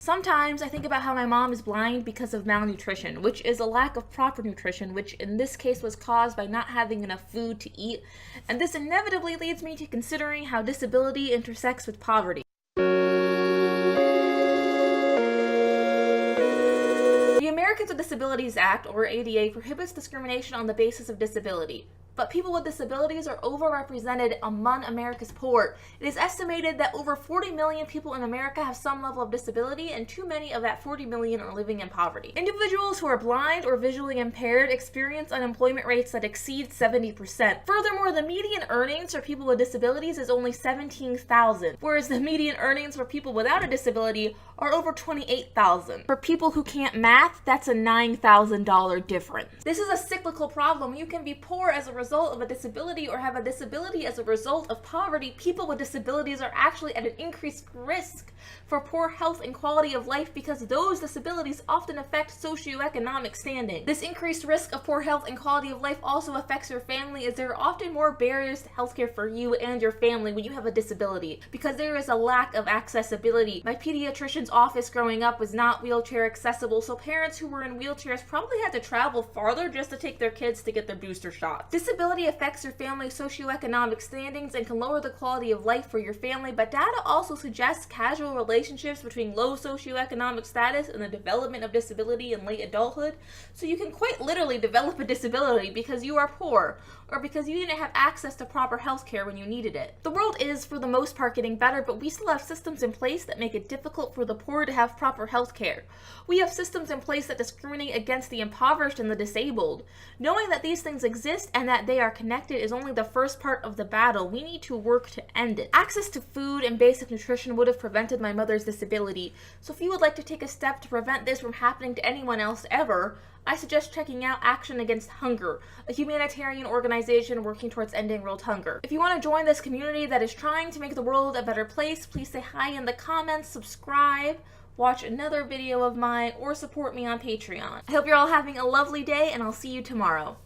Sometimes I think about how my mom is blind because of malnutrition, which is a lack of proper nutrition, which in this case was caused by not having enough food to eat, and this inevitably leads me to considering how disability intersects with poverty. The Americans with Disabilities Act, or ADA, prohibits discrimination on the basis of disability. But people with disabilities are overrepresented among America's poor. It is estimated that over 40 million people in America have some level of disability, and too many of that 40 million are living in poverty. Individuals who are blind or visually impaired experience unemployment rates that exceed 70%. Furthermore, the median earnings for people with disabilities is only $17,000, whereas the median earnings for people without a disability are over $28,000. For people who can't math, that's a $9,000 difference. This is a cyclical problem. You can be poor as a result of a disability or have a disability as a result of poverty. People with disabilities are actually at an increased risk for poor health and quality of life because those disabilities often affect socioeconomic standing. This increased risk of poor health and quality of life also affects your family, as there are often more barriers to healthcare for you and your family when you have a disability because there is a lack of accessibility. My pediatrician's office growing up was not wheelchair accessible, so parents who were in wheelchairs probably had to travel farther just to take their kids to get their booster shots. Disability affects your family's socioeconomic standings and can lower the quality of life for your family, but data also suggests casual relationships between low socioeconomic status and the development of disability in late adulthood. So you can quite literally develop a disability because you are poor or because you didn't have access to proper health care when you needed it. The world is, for the most part, getting better, but we still have systems in place that make it difficult for the poor to have proper health care. We have systems in place that discriminate against the impoverished and the disabled. Knowing that these things exist and that they are connected is only the first part of the battle. We need to work to end it. Access to food and basic nutrition would have prevented my mother's disability, so if you would like to take a step to prevent this from happening to anyone else ever, I suggest checking out Action Against Hunger, a humanitarian organization working towards ending world hunger. If you want to join this community that is trying to make the world a better place, please say hi in the comments, subscribe, watch another video of mine, or support me on Patreon. I hope you're all having a lovely day, and I'll see you tomorrow.